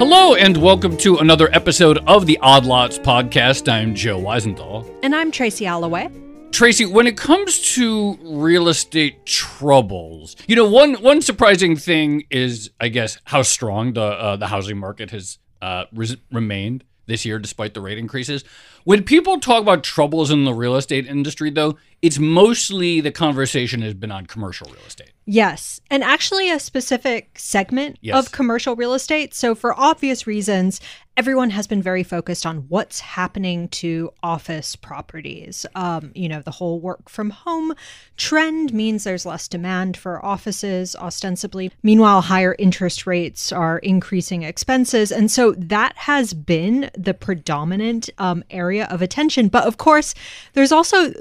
Hello and welcome to another episode of the Odd Lots podcast. I'm Joe Weisenthal. And I'm Tracy Alloway. Tracy, when it comes to real estate troubles, one surprising thing is, I guess, how strong the housing market has remained this year despite the rate increases. When people talk about troubles in the real estate industry, though, it's mostly the conversation has been on commercial real estate. Yes, and actually a specific segment of commercial real estate. So for obvious reasons, everyone has been very focused on what's happening to office properties. The whole work from home trend means there's less demand for offices, ostensibly. Meanwhile, higher interest rates are increasing expenses. And so that has been the predominant area of attention. But of course, there's also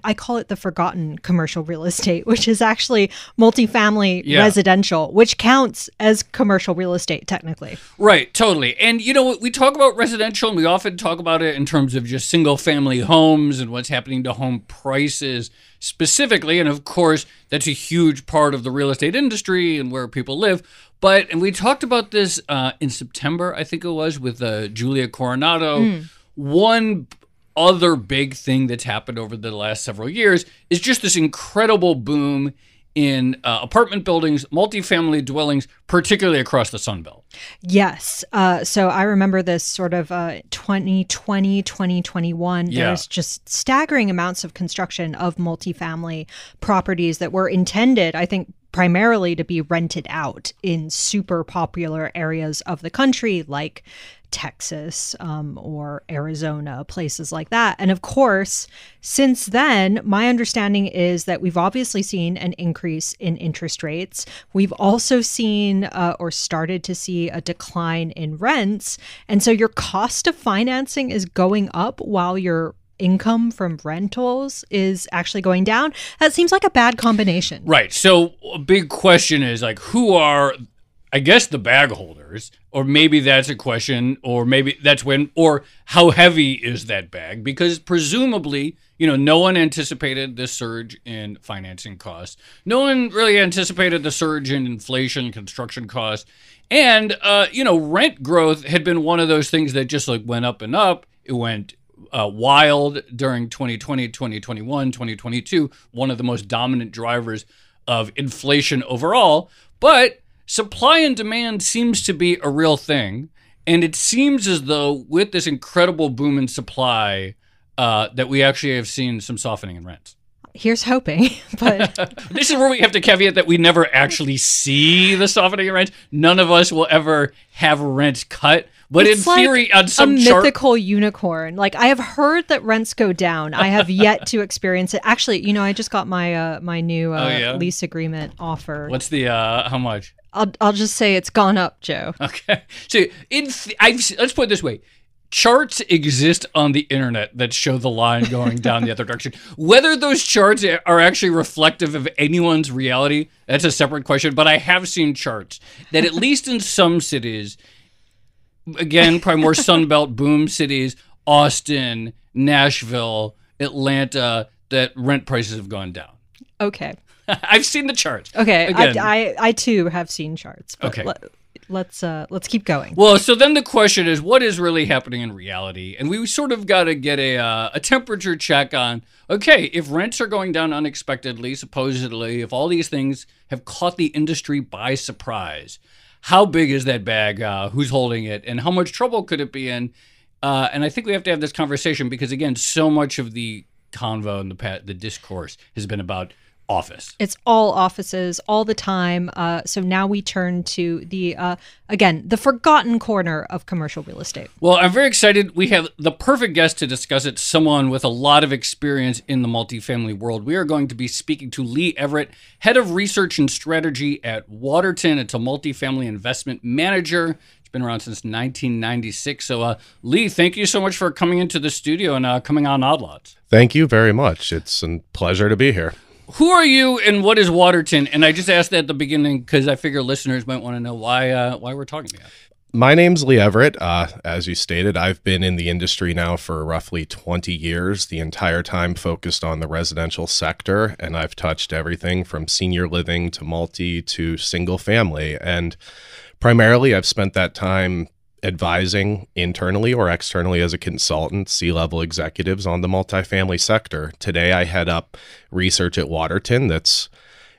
I call it the forgotten commercial real estate, which is actually multifamily residential, which counts as commercial real estate technically. Right, totally. And we talk about residential and we often talk about it in terms of just single family homes and what's happening to home prices specifically. And of course, that's a huge part of the real estate industry and where people live. And we talked about this in September, I think it was, with Julia Coronado. One other big thing that's happened over the last several years is just this incredible boom in apartment buildings, multifamily dwellings, particularly across the Sun Belt. Yes. So I remember this sort of 2020, 2021. There's just staggering amounts of construction of multifamily properties that were intended, I think, primarily to be rented out in super popular areas of the country like Texas or Arizona, places like that. And of course, since then, my understanding is that we've obviously seen an increase in interest rates. We've also seen or started to see a decline in rents. And so your cost of financing is going up while your income from rentals is actually going down. That seems like a bad combination. Right. So a big question is who are, I guess, the bag holders, or maybe that's a question, or maybe that's or how heavy is that bag? Because presumably, no one anticipated this surge in financing costs. No one really anticipated the surge in inflation, construction costs. And, rent growth had been one of those things that just went up and up. It went wild during 2020, 2021, 2022, one of the most dominant drivers of inflation overall. But supply and demand seems to be a real thing. And it seems as though with this incredible boom in supply, that we actually have seen some softening in rents. Here's hoping, but this is where we have to caveat that we never actually see the softening in rents. None of us will ever have rents cut. But it's in theory, on some mythical unicorn. I have heard that rents go down. I have yet to experience it. Actually, I just got my my new lease agreement offer. What's the how much? I'll just say it's gone up, Joe. Okay. So let's put it this way. Charts exist on the internet that show the line going down the other direction. Whether those charts are actually reflective of anyone's reality, that's a separate question. But I have seen charts that at least in some cities, again, probably more Sunbelt boom cities, Austin, Nashville, Atlanta, that rent prices have gone down. Okay. I've seen the charts. Okay. I too have seen charts. But okay. Let's keep going. Well, so then the question is, what is really happening in reality? And we sort of got to get a temperature check on, okay, if rents are going down unexpectedly, supposedly, if all these things have caught the industry by surprise, how big is that bag? Who's holding it? And how much trouble could it be in? And I think we have to have this conversation because, again, so much of the convo and the discourse has been about office. It's all offices all the time. So now we turn to the forgotten corner of commercial real estate. Well, I'm very excited. We have the perfect guest to discuss it, someone with a lot of experience in the multifamily world. We are going to be speaking to Lee Everett, head of research and strategy at Waterton. It's a multifamily investment manager. It's been around since 1996. So, Lee, thank you so much for coming into the studio and coming on Odd Lots. Thank you very much. It's a pleasure to be here. Who are you and what is Waterton? And I just asked that at the beginning because I figure listeners might want to know why we're talking to you. My name's Lee Everett. As you stated, I've been in the industry now for roughly 20 years, the entire time focused on the residential sector, and I've touched everything from senior living to multi to single family. And Primarily, I've spent that time advising internally or externally as a consultant, C-level executives on the multifamily sector. Today, I head up research at Waterton. That's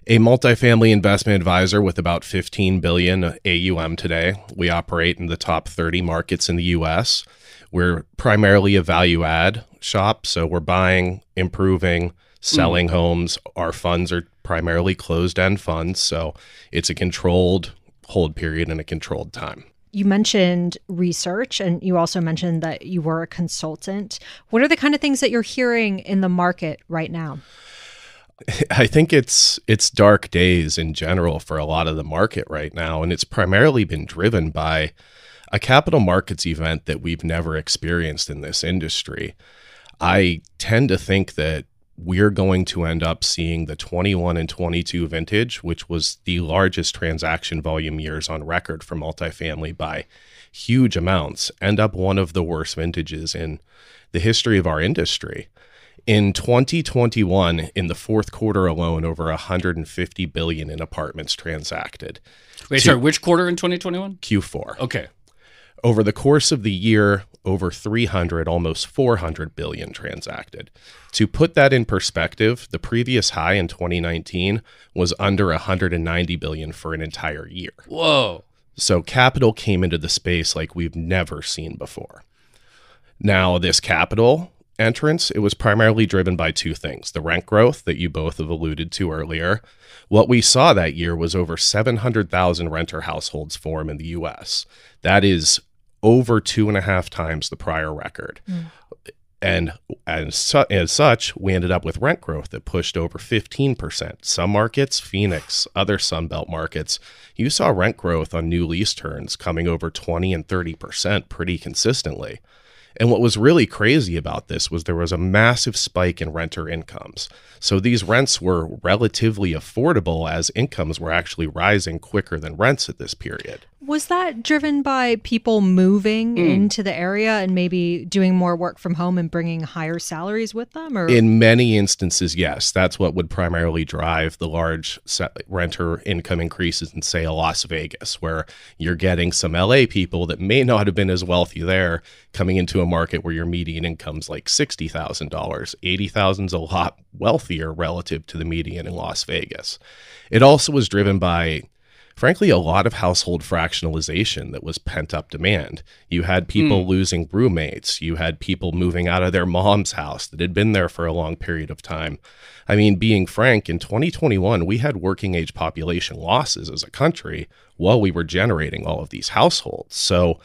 a multifamily investment advisor with about 15 billion AUM today. We operate in the top 30 markets in the U.S. We're primarily a value add shop, so we're buying, improving, selling homes. Our funds are primarily closed-end funds, so it's a controlled hold period and a controlled time. You mentioned research, and you also mentioned that you were a consultant. What are the kind of things that you're hearing in the market right now? I think it's dark days in general for a lot of the market right now, and it's primarily been driven by a capital markets event that we've never experienced in this industry. I tend to think that we're going to end up seeing the 21 and 22 vintage, which was the largest transaction volume years on record for multifamily by huge amounts, end up one of the worst vintages in the history of our industry. In 2021, in the fourth quarter alone, over 150 billion in apartments transacted. Wait, sorry, which quarter in 2021? Q4. Okay. Over the course of the year, over 300, almost 400 billion transacted. To put that in perspective, the previous high in 2019 was under 190 billion for an entire year. Whoa. So capital came into the space like we've never seen before. Now, this capital entrance, it was primarily driven by two things: the rent growth that you both have alluded to earlier. What we saw that year was over 700,000 renter households form in the U.S. That is over 2.5 times the prior record. And as such, we ended up with rent growth that pushed over 15%. Some markets, Phoenix, other Sunbelt markets, you saw rent growth on new lease turns coming over 20 and 30% pretty consistently. And what was really crazy about this was there was a massive spike in renter incomes. So these rents were relatively affordable as incomes were actually rising quicker than rents at this period. Was that driven by people moving into the area and maybe doing more work from home and bringing higher salaries with them? Or? In many instances, yes. That's what would primarily drive the large renter income increases in, say, a Las Vegas, where you're getting some LA people that may not have been as wealthy there coming into a market where your median income's like $60,000. $80,000's a lot wealthier relative to the median in Las Vegas. It also was driven by, frankly, a lot of household fractionalization that was pent-up demand. You had people losing roommates. You had people moving out of their mom's house that had been there for a long period of time. I mean, being frank, in 2021, we had working-age population losses as a country while we were generating all of these households. So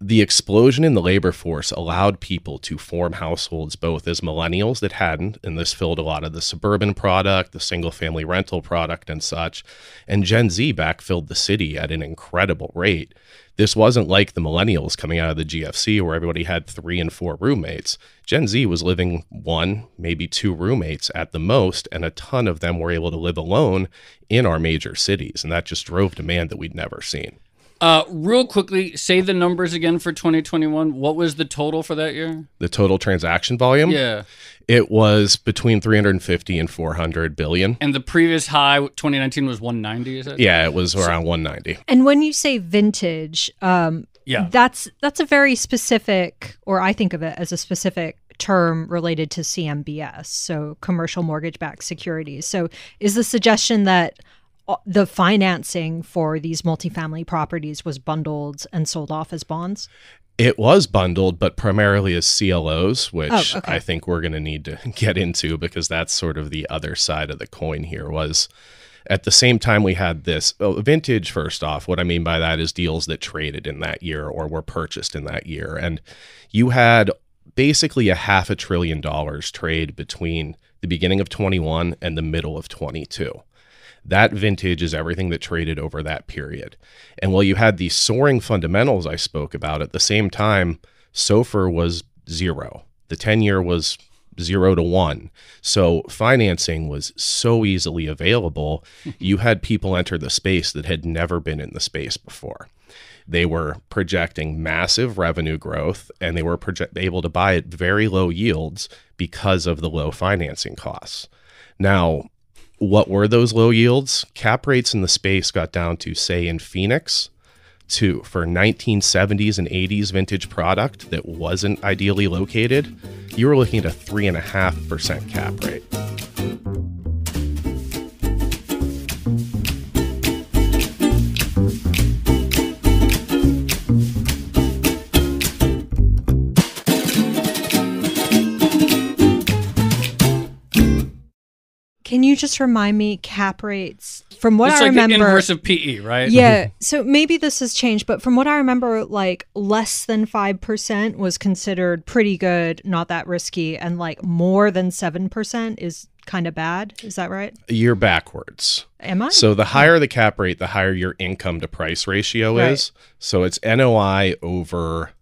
the explosion in the labor force allowed people to form households both as millennials that hadn't, and this filled a lot of the suburban product, the single-family rental product and such, and Gen Z backfilled the city at an incredible rate. This wasn't like the millennials coming out of the GFC where everybody had 3 and 4 roommates. Gen Z was living 1, maybe 2 roommates at the most, and a ton of them were able to live alone in our major cities, and that just drove demand that we'd never seen. Real quickly, say the numbers again for 2021. What was the total for that year? The total transaction volume? Yeah. It was between 350 and 400 billion. And the previous high, 2019, was 190, is that? Yeah, it was around 190. And when you say vintage, that's a very specific, or I think of it as a specific term related to CMBS, so commercial mortgage-backed securities. So is the suggestion that the financing for these multifamily properties was bundled and sold off as bonds? It was bundled, but primarily as CLOs, which okay. I think we're going to need to get into because that's sort of the other side of the coin here. Was at the same time we had this vintage. First off, what I mean by that is deals that traded in that year or were purchased in that year. And you had basically $500 billion trade between the beginning of 21 and the middle of 22. That vintage is everything that traded over that period. And while you had these soaring fundamentals I spoke about, at the same time, SOFR was 0. The 10-year was 0 to 1. So financing was so easily available. You had people enter the space that had never been in the space before. They were projecting massive revenue growth, and they were able to buy at very low yields because of the low financing costs. Now, what were those low yields? Cap rates in the space got down to, say, in Phoenix, for 1970s and 80s vintage product that wasn't ideally located, you were looking at a 3.5% cap rate. Can you just remind me cap rates? From what It's I like remember, the inverse of PE, right? yeah. So maybe this has changed, but from what I remember, like less than 5% was considered pretty good, not that risky, and like more than 7% is kind of bad. Is that right? You're backwards. Am I? So the higher the cap rate, the higher your income to price ratio is. So it's NOI over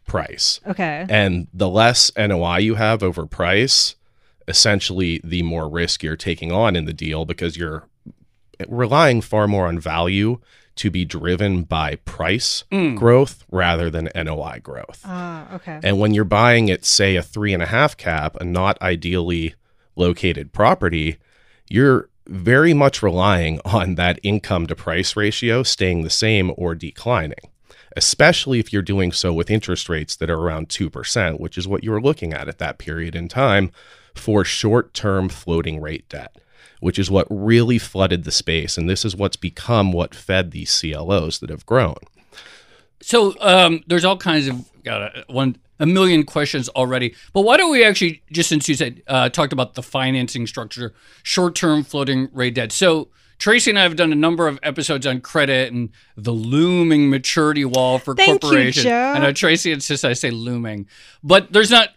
price. Okay. And the less NOI you have over price, essentially the more risk you're taking on in the deal, because you're relying far more on value to be driven by price growth rather than NOI growth. Okay. And when you're buying at, say, a 3.5 cap, a not ideally located property, you're very much relying on that income to price ratio staying the same or declining, especially if you're doing so with interest rates that are around 2%, which is what you were looking at that period in time for short-term floating rate debt, which is what really flooded the space. And this is what's become what fed these CLOs that have grown. So there's all kinds of a million questions already. But why don't we actually, just since you said talked about the financing structure, short-term floating rate debt. So Tracy and I have done a number of episodes on credit and the looming maturity wall for corporations. I know Tracy insists I say looming, but there's not.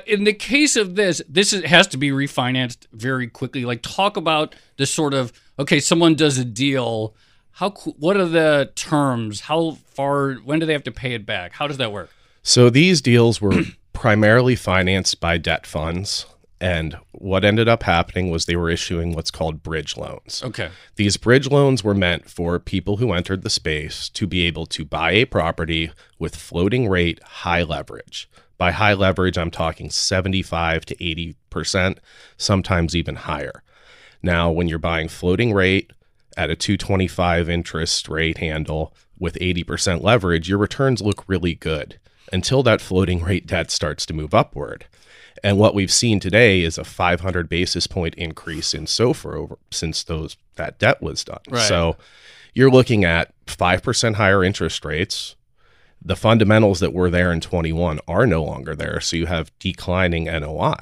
In the case of this has to be refinanced very quickly. Like, talk about the sort of, okay, someone does a deal. What are the terms? How far? When do they have to pay it back? How does that work? So these deals were primarily financed by debt funds. And what ended up happening was they were issuing what's called bridge loans. Okay. These bridge loans were meant for people who entered the space to be able to buy a property with floating rate high leverage. By high leverage, I'm talking 75 to 80%, sometimes even higher. Now, when you're buying floating rate at a 225 interest rate handle with 80% leverage, your returns look really good until that floating rate debt starts to move upward. And what we've seen today is a 500 basis point increase in SOFR since that debt was done. Right. So you're looking at 5% higher interest rates. The fundamentals that were there in 21 are no longer there. So you have declining NOI.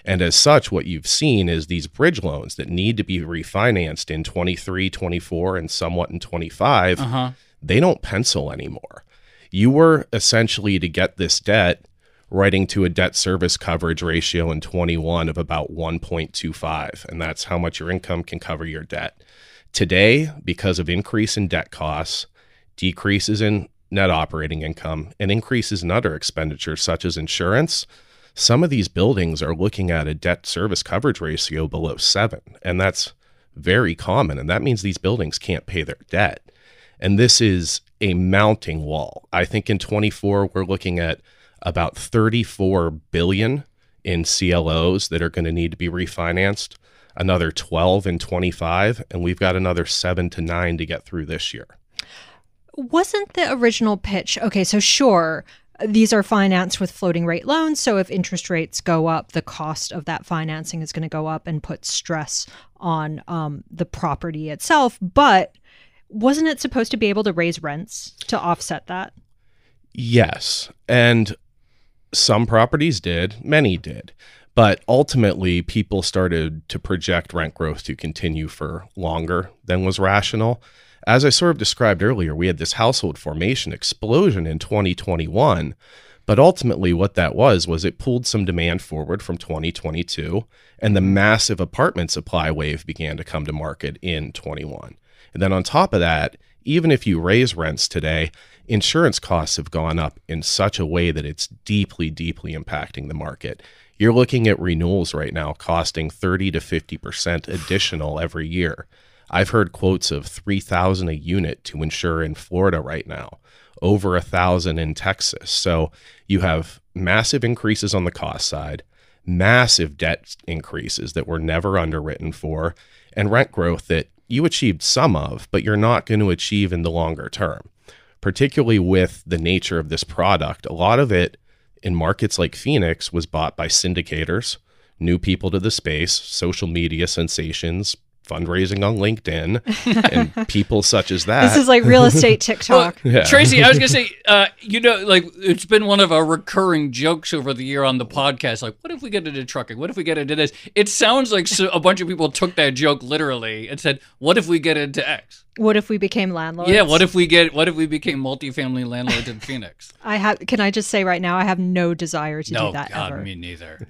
And as such, what you've seen is these bridge loans that need to be refinanced in 23, 24, and somewhat in 25, they don't pencil anymore. You were essentially, to get this debt, writing to a debt service coverage ratio in 21 of about 1.25. And that's how much your income can cover your debt. Today, because of increase in debt costs, decreases in net operating income, and increases in other expenditures such as insurance, some of these buildings are looking at a debt service coverage ratio below 7. And that's very common. And that means these buildings can't pay their debt. And this is a mounting wall. I think in 24, we're looking at about 34 billion in CLOs that are going to need to be refinanced, another 12 in 25, and we've got another 7 to 9 to get through this year. Wasn't the original pitch, okay, so sure, these are financed with floating rate loans. So if interest rates go up, the cost of that financing is going to go up and put stress on the property itself. But wasn't it supposed to be able to raise rents to offset that? Yes. And some properties did, many did. But ultimately, people started to project rent growth to continue for longer than was rational. As I sort of described earlier, we had this household formation explosion in 2021, but ultimately what that was it pulled some demand forward from 2022, and the massive apartment supply wave began to come to market in 21. And then on top of that, even if you raise rents today, insurance costs have gone up in such a way that it's deeply, deeply impacting the market. You're looking at renewals right now costing 30 to 50% additional every year. I've heard quotes of $3,000 a unit to insure in Florida right now, over $1,000 in Texas. So you have massive increases on the cost side, massive debt increases that were never underwritten for, and rent growth that you achieved some of, but you're not going to achieve in the longer term. particularly with the nature of this product. A lot of it in markets like Phoenix was bought by syndicators, new people to the space, social media sensations, fundraising on LinkedIn, and people such as that. This is like real estate TikTok. Well, yeah. Tracy, I was going to say, like it's been one of our recurring jokes over the year on the podcast. Like, what if we get into trucking? What if we get into this? It sounds like a bunch of people took that joke literally and said, what if we get into X? What if we became landlords? Yeah, what if we became multifamily landlords in Phoenix? Can I just say right now, I have no desire to do that God, ever. Me neither.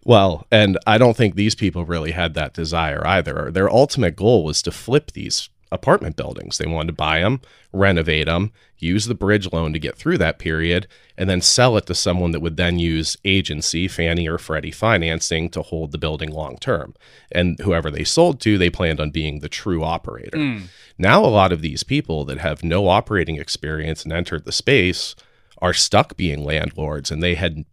Well, and I don't think these people really had that desire either. Their ultimate goal was to flip these apartment buildings. They wanted to buy them, renovate them, use the bridge loan to get through that period, and then sell it to someone that would then use agency, Fannie or Freddie financing to hold the building long term. And whoever they sold to, they planned on being the true operator. Now, a lot of these people that have no operating experience and entered the space are stuck being landlords, and they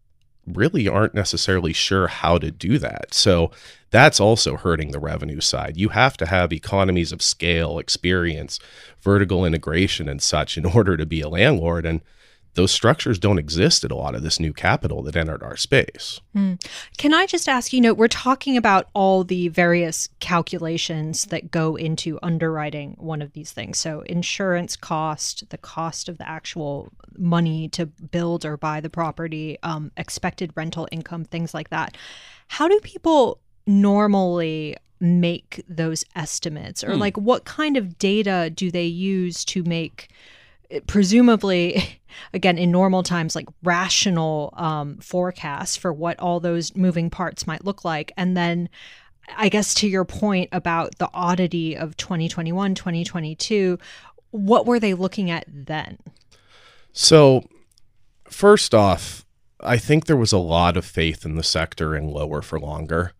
really aren't necessarily sure how to do that. So that's also hurting the revenue side. You have to have economies of scale, experience, vertical integration and such in order to be a landlord. And those structures don't exist at a lot of this new capital that entered our space. Can I just ask, we're talking about all the various calculations that go into underwriting one of these things. So insurance cost, the cost of the actual money to build or buy the property, expected rental income, things like that. How do people normally make those estimates? Or like what kind of data do they use to make presumably, again, in normal times, like rational forecasts for what all those moving parts might look like? And then I guess to your point about the oddity of 2021, 2022, what were they looking at then? So first off, I think there was a lot of faith in the sector and lower for longer.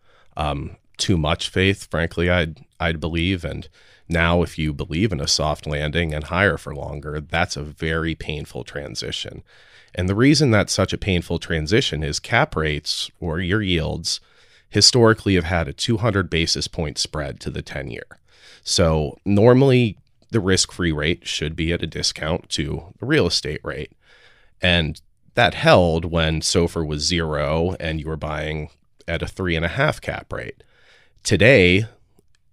Too much faith, frankly, I'd believe. And now if you believe in a soft landing and higher for longer, that's a very painful transition. And the reason that's such a painful transition is cap rates, or your yields, historically have had a 200 basis point spread to the 10-year. So normally the risk-free rate should be at a discount to the real estate rate. And that held when SOFR was 0 and you were buying at a 3.5 cap rate. Today,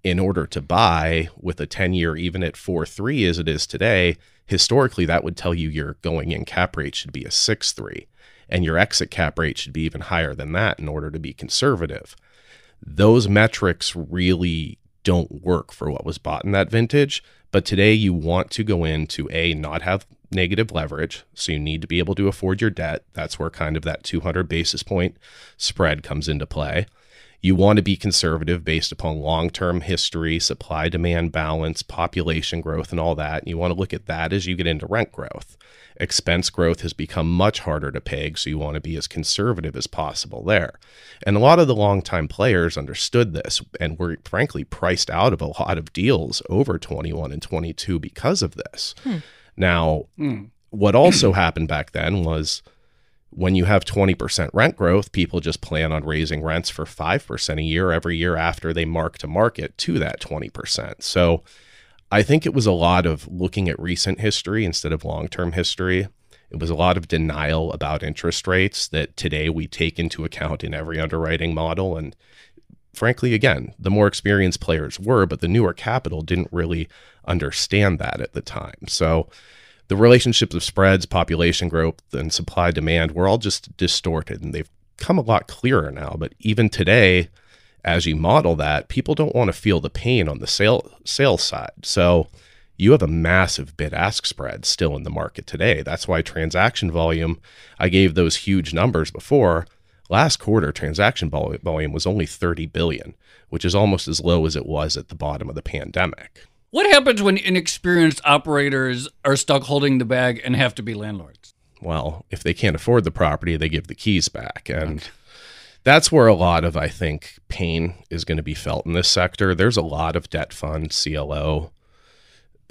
in order to buy with a 10-year even at 4.3 as it is today, historically that would tell you your going in cap rate should be a 6.3 and your exit cap rate should be even higher than that in order to be conservative. Those metrics really don't work for what was bought in that vintage, but today you want to go in to not have negative leverage, so you need to be able to afford your debt. That's where kind of that 200 basis point spread comes into play. You want to be conservative based upon long-term history, supply-demand balance, population growth, and all that. And you want to look at that as you get into rent growth. Expense growth has become much harder to peg, so you want to be as conservative as possible there. And a lot of the long-time players understood this and were frankly priced out of a lot of deals over 21 and 22 because of this. Now, what also happened back then was when you have 20% rent growth, people just plan on raising rents for 5% a year every year after they mark to market to that 20%. So I think it was a lot of looking at recent history instead of long-term history. It was a lot of denial about interest rates that today we take into account in every underwriting model. And frankly, again, the more experienced players were, but the newer capital didn't really understand that at the time. So the relationships of spreads, population growth, and supply demand were all just distorted, and they've come a lot clearer now. But even today, as you model that, people don't want to feel the pain on the sales side. So you have a massive bid-ask spread still in the market today. That's why transaction volume, I gave those huge numbers before. Last quarter, transaction volume was only 30 billion, which is almost as low as it was at the bottom of the pandemic. What happens when inexperienced operators are stuck holding the bag and have to be landlords? Well, if they can't afford the property, they give the keys back. And that's where a lot of, I think, pain is going to be felt in this sector. There's a lot of debt fund, CLO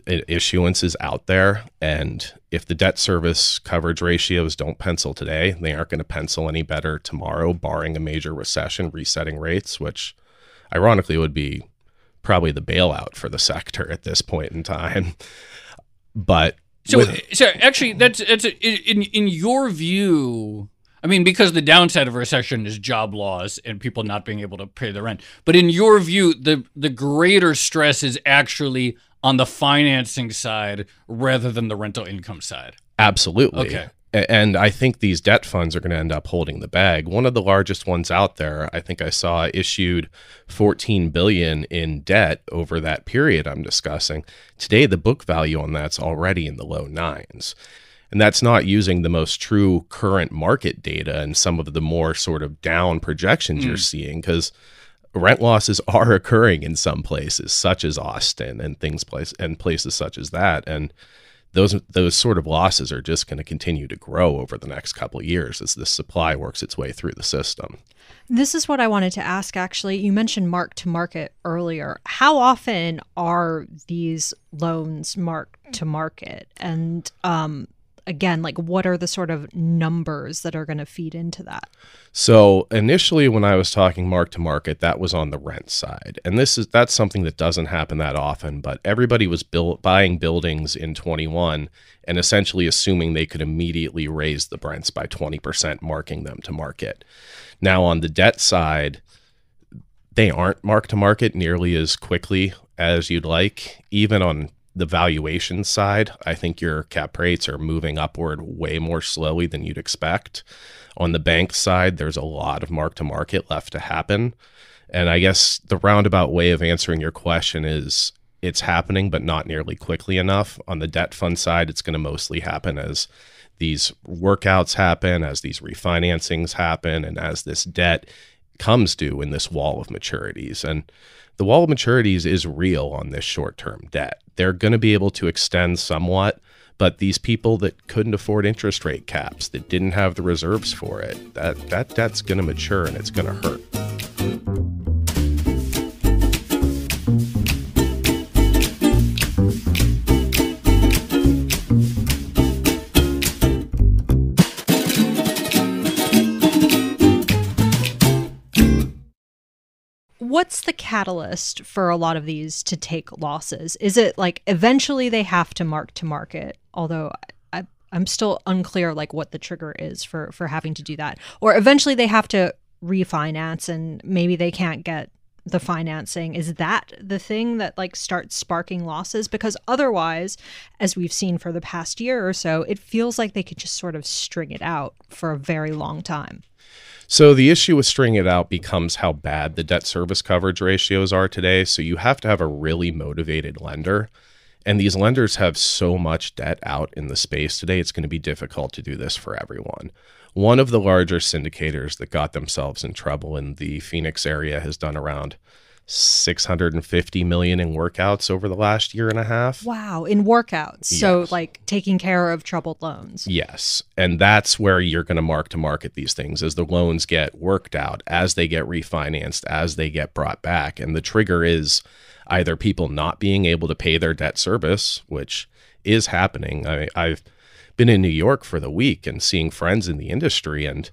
issuances out there. And if the debt service coverage ratios don't pencil today, they aren't going to pencil any better tomorrow, barring a major recession, resetting rates, which ironically would be probably the bailout for the sector at this point in time. But So actually, that's in your view. I mean, because the downside of a recession is job loss and people not being able to pay the rent. But in your view, the greater stress is actually on the financing side rather than the rental income side. Absolutely. Okay. And I think these debt funds are going to end up holding the bag. One of the largest ones out there, I think I saw, issued $14 billion in debt over that period I'm discussing. Today, the book value on that's already in the low nines. And that's not using the most true current market data and some of the more sort of down projections you're seeing, because rent losses are occurring in some places, such as Austin and places such as that. And those sort of losses are just going to continue to grow over the next couple of years as the supply works its way through the system. This is what I wanted to ask, actually. You mentioned mark to market earlier. How often are these loans marked to market? And again, like, what are the sort of numbers that are going to feed into that? So initially, when I was talking mark to market, that was on the rent side. And that's something that doesn't happen that often, but everybody was buying buildings in 21 and essentially assuming they could immediately raise the rents by 20%, marking them to market. Now, on the debt side, they aren't marked to market nearly as quickly as you'd like. Even on the valuation side, I think your cap rates are moving upward way more slowly than you'd expect. On the bank side, there's a lot of mark to market left to happen. And I guess the roundabout way of answering your question is it's happening, but not nearly quickly enough. On the debt fund side, it's going to mostly happen as these workouts happen, as these refinancings happen, and as this debt comes due in this wall of maturities. And the wall of maturities is real on this short-term debt. They're going to be able to extend somewhat, but these people that couldn't afford interest rate caps, that didn't have the reserves for it, that debt's going to mature and it's going to hurt. What's the catalyst for a lot of these to take losses? Is it like eventually they have to market, although I'm still unclear like what the trigger is for having to do that, or eventually they have to refinance and maybe they can't get the financing? Is that the thing that like starts sparking losses? Because otherwise, as we've seen for the past year or so, it feels like they could just sort of string it out for a very long time. So the issue with stringing it out becomes how bad the debt service coverage ratios are today. So you have to have a really motivated lender. And these lenders have so much debt out in the space today, it's going to be difficult to do this for everyone. One of the larger syndicators that got themselves in trouble in the Phoenix area has done around $650 million in workouts over the last year and a half. Wow, in workouts. Yes. So like taking care of troubled loans. Yes. And that's where you're going to mark to market these things as the loans get worked out, as they get refinanced, as they get brought back. And the trigger is either people not being able to pay their debt service, which is happening. I've been in New York for the week and seeing friends in the industry, and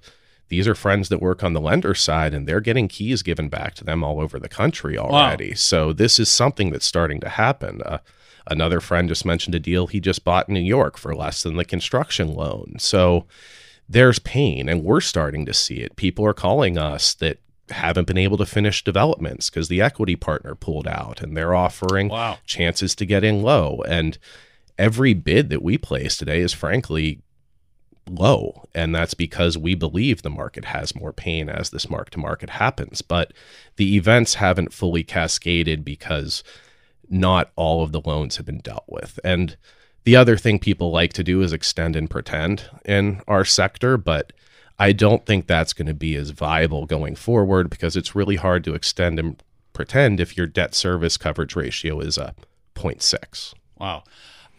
these are friends that work on the lender side, and they're getting keys given back to them all over the country already. Wow. So this is something that's starting to happen. Another friend just mentioned a deal he just bought in New York for less than the construction loan. So there's pain, and we're starting to see it. People are calling us that haven't been able to finish developments because the equity partner pulled out, and they're offering chances to get in low. And every bid that we place today is frankly low, and that's because we believe the market has more pain as this mark to market happens. But the events haven't fully cascaded because not all of the loans have been dealt with. And the other thing people like to do is extend and pretend in our sector, but I don't think that's going to be as viable going forward because it's really hard to extend and pretend if your debt service coverage ratio is a 0.6. Wow.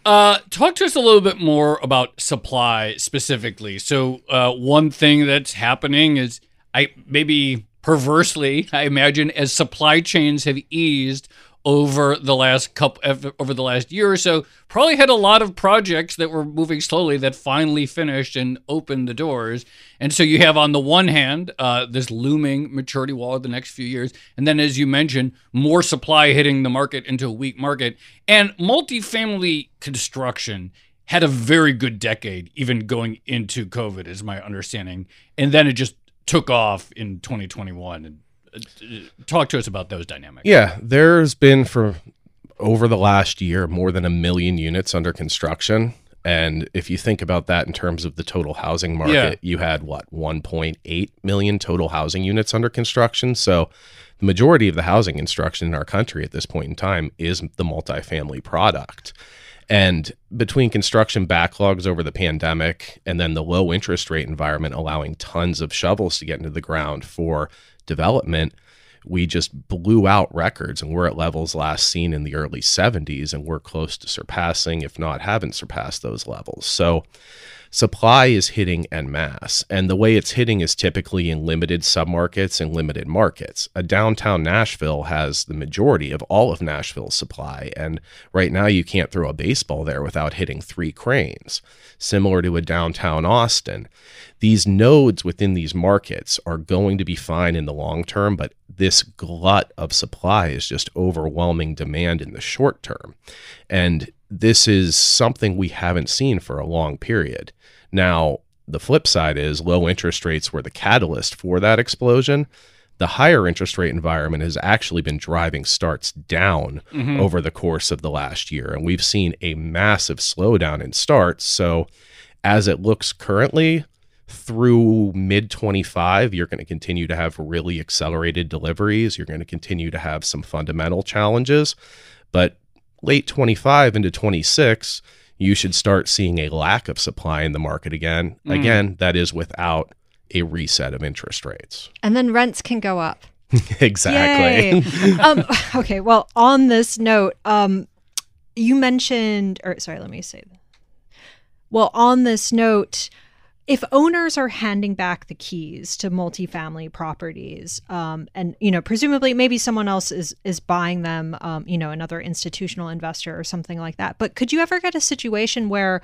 Talk to us a little bit more about supply specifically. So one thing that's happening is maybe perversely, I imagine, as supply chains have eased over the last year or so, probably had a lot of projects that were moving slowly that finally finished and opened the doors. And so you have on the one hand this looming maturity wall of the next few years, and then as you mentioned, more supply hitting the market into a weak market. And multifamily construction had a very good decade, even going into COVID, is my understanding. And then it just took off in 2021. And talk to us about those dynamics. Yeah, there's been for over the last year more than 1 million units under construction. And if you think about that in terms of the total housing market, you had 1.8 million total housing units under construction. So the majority of the housing construction in our country at this point in time is the multifamily product. And between construction backlogs over the pandemic and then the low interest rate environment allowing tons of shovels to get into the ground for development, we just blew out records, and we're at levels last seen in the early 70s, and we're close to surpassing, if not haven't surpassed those levels. So supply is hitting en masse, and the way it's hitting is typically in limited submarkets and limited markets. A downtown Nashville has the majority of all of Nashville's supply, and right now you can't throw a baseball there without hitting 3 cranes, similar to a downtown Austin. These nodes within these markets are going to be fine in the long term, but this glut of supply is just overwhelming demand in the short term. And this is something we haven't seen for a long period. Now, the flip side is low interest rates were the catalyst for that explosion. The higher interest rate environment has actually been driving starts down over the course of the last year. And we've seen a massive slowdown in starts. So as it looks currently, through mid-25, you're going to continue to have really accelerated deliveries. You're going to continue to have some fundamental challenges. But late 25 into 26, you should start seeing a lack of supply in the market again. Again, that is without a reset of interest rates. And then rents can go up. Exactly. Okay, well, on this note, you mentioned, or sorry, let me say that. Well, on this note, if owners are handing back the keys to multifamily properties, and presumably maybe someone else is buying them, another institutional investor or something like that. But could you ever get a situation where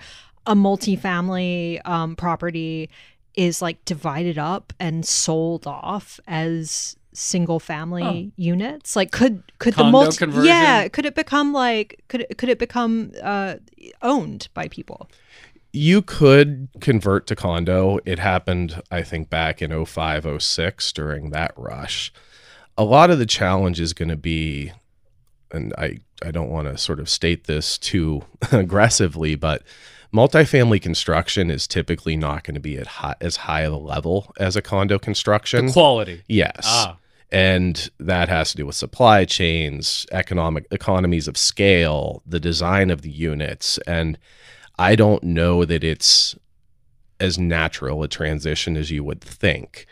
a multifamily property is like divided up and sold off as single family units? Like could Condo conversion? could it become owned by people? You could convert to condo. It happened, I think, back in 05, 06 during that rush. A lot of the challenge is going to be, and I don't want to sort of state this too aggressively, but multifamily construction is typically not going to be at as high of a level as a condo construction. The quality. Yes. And that has to do with supply chains, economies of scale, the design of the units. And I don't know that it's as natural a transition as you would think.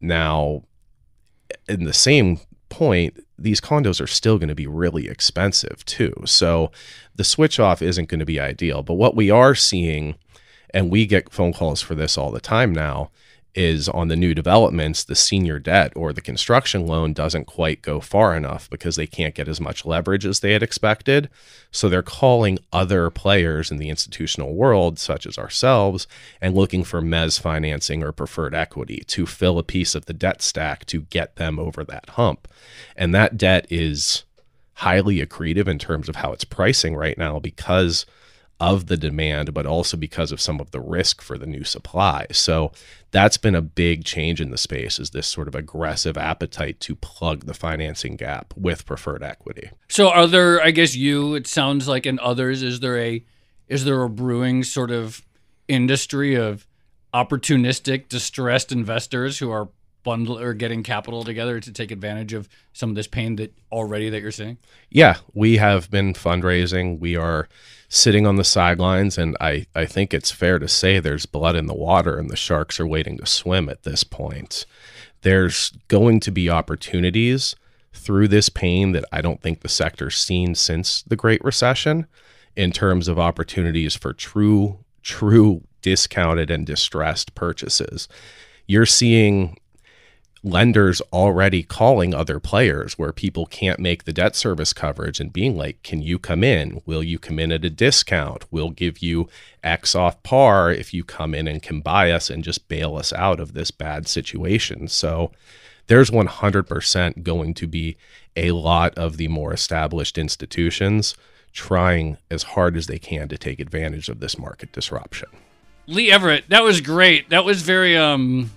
Now, in the same point, these condos are still going to be really expensive too. So the switch off isn't going to be ideal. But what we are seeing, and we get phone calls for this all the time now, is on the new developments, the senior debt or the construction loan doesn't quite go far enough because they can't get as much leverage as they had expected. So they're calling other players in the institutional world, such as ourselves, and looking for mezz financing or preferred equity to fill a piece of the debt stack to get them over that hump. And that debt is highly accretive in terms of how it's pricing right now because of the demand, but also because of some of the risk for the new supply. So that's been a big change in the space, is this sort of aggressive appetite to plug the financing gap with preferred equity. So are there, I guess it sounds like, and others, is there a brewing sort of industry of opportunistic, distressed investors who are getting capital together to take advantage of some of this pain that you're seeing? Yeah, we have been fundraising. We are sitting on the sidelines, and I think it's fair to say there's blood in the water and the sharks are waiting to swim at this point. There's going to be opportunities through this pain that I don't think the sector's seen since the Great Recession in terms of opportunities for true discounted and distressed purchases. You're seeing lenders already calling other players where people can't make the debt service coverage and being like, can you come in? Will you come in at a discount? We'll give you X off par if you come in and can buy us and just bail us out of this bad situation. So there's 100% going to be a lot of the more established institutions trying as hard as they can to take advantage of this market disruption. Lee Everett, that was great. That was very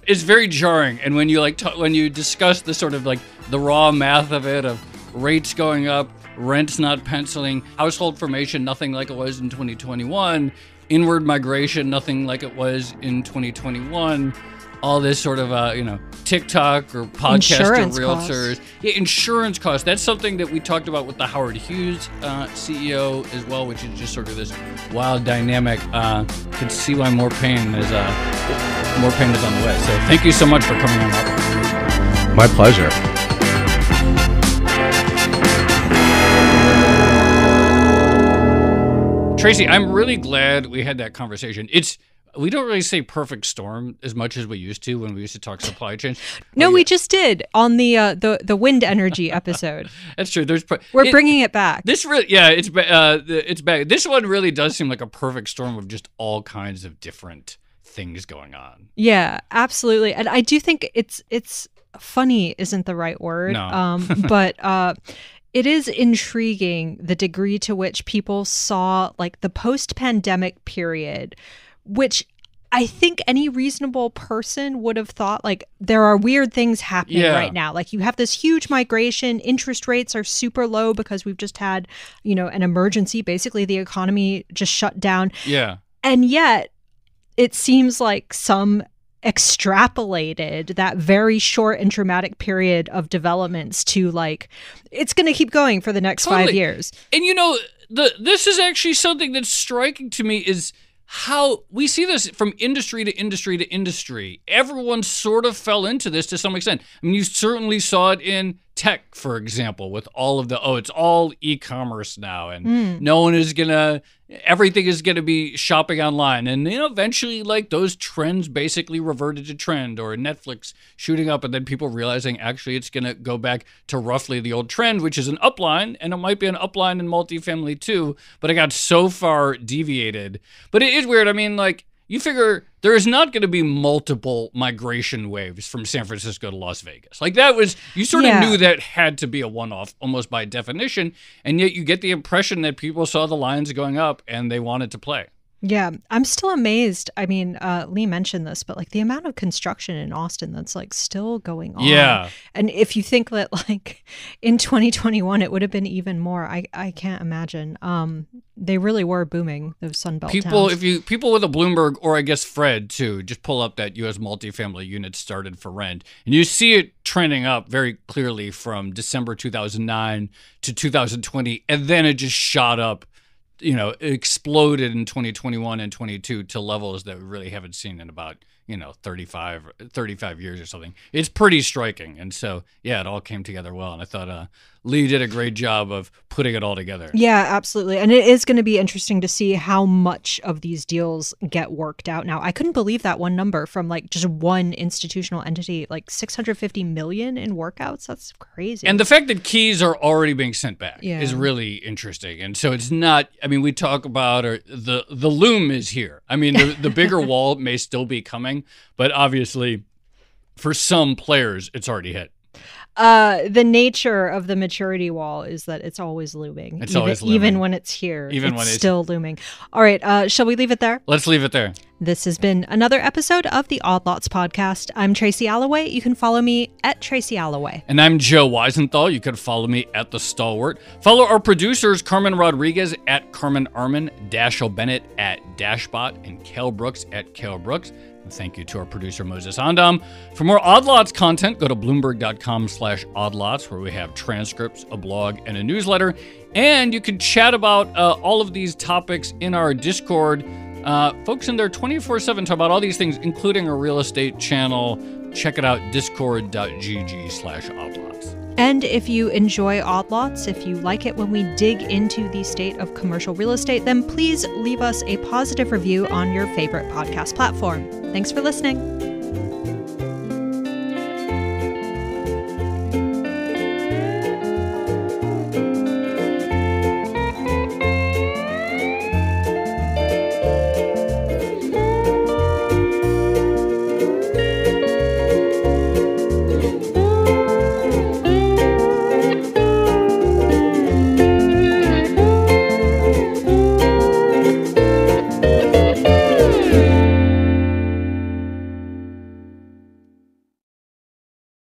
it's very jarring. And when you when you discuss the sort of like the raw math of it, of rates going up, rents not penciling, household formation nothing like it was in 2021, inward migration nothing like it was in 2021, all this sort of TikTok or podcast insurance or realtors. Costs. Yeah, insurance costs. That's something that we talked about with the Howard Hughes CEO as well, which is just sort of this wild dynamic. Can see why more pain is on the way. So thank you so much for coming on. My pleasure. Tracy, I'm really glad we had that conversation. We don't really say perfect storm as much as we used to when we used to talk supply chain. No, we just did on the wind energy episode. That's true. We're bringing it back. This really, yeah, it's back. This one really does seem like a perfect storm of just all kinds of different things going on. Yeah, absolutely. And I do think it's funny isn't the right word. No. But it is intriguing the degree to which people saw like the post-pandemic period, which I think any reasonable person would have thought like there are weird things happening right now. Like you have this huge migration, interest rates are super low because we've just had, an emergency. Basically, the economy just shut down. Yeah. And yet it seems like some extrapolated that very short and dramatic period of developments to like, it's going to keep going for the next 5 years. And this is actually something that's striking to me is how we see this from industry to industry to industry. Everyone sort of fell into this to some extent. I mean, you certainly saw it in tech, for example, with all of it's all e-commerce now, and everything is gonna be shopping online, and eventually like those trends basically reverted to trend, or Netflix shooting up and then people realizing actually it's gonna go back to roughly the old trend, which is an upline, and it might be an upline in multifamily too, but it got so far deviated. But it is weird. I mean, like, you figure there is not going to be multiple migration waves from San Francisco to Las Vegas. Like that was, you sort of knew that had to be a one-off almost by definition. And yet you get the impression that people saw the lines going up and they wanted to play. Yeah, I'm still amazed. I mean, Lee mentioned this, but like the amount of construction in Austin that's like still going on. Yeah. And if you think that like in 2021, it would have been even more, I can't imagine. They really were booming, those Sunbelt towns. People with a Bloomberg, or I guess Fred too, just pull up that U.S. multifamily units started for rent, and you see it trending up very clearly from December 2009 to 2020, and then it just shot up. It exploded in 2021 and 22 to levels that we really haven't seen in about 35 years or something. It's pretty striking. And so, yeah, it all came together well. And I thought Lee did a great job of putting it all together. Yeah, absolutely. And it is going to be interesting to see how much of these deals get worked out. Now, I couldn't believe that one number from like just one institutional entity, like 650 million in workouts. That's crazy. And the fact that keys are already being sent back is really interesting. And so it's not, I mean, we talk about the loom is here. I mean, the bigger wall may still be coming, but obviously for some players, it's already hit. The nature of the maturity wall is that it's always looming. Even when it's here, it's still looming. All right, shall we leave it there? Let's leave it there. This has been another episode of the Odd Lots podcast. I'm Tracy Alloway. You can follow me at Tracy Alloway. And I'm Joe Weisenthal. You can follow me at The Stalwart. Follow our producers, Carmen Rodriguez at Carmen Arman, Dashiell Bennett at Dashbot, and Cal Brooks at Cal Brooks. And thank you to our producer, Moses Andam. For more Odd Lots content, go to Bloomberg.com/oddlots, where we have transcripts, a blog, and a newsletter. And you can chat about all of these topics in our Discord. Folks in there 24/7 talk about all these things, including our real estate channel. Check it out, discord.gg/oddlots. And if you enjoy Odd Lots, if you like it when we dig into the state of commercial real estate, then please leave us a positive review on your favorite podcast platform. Thanks for listening.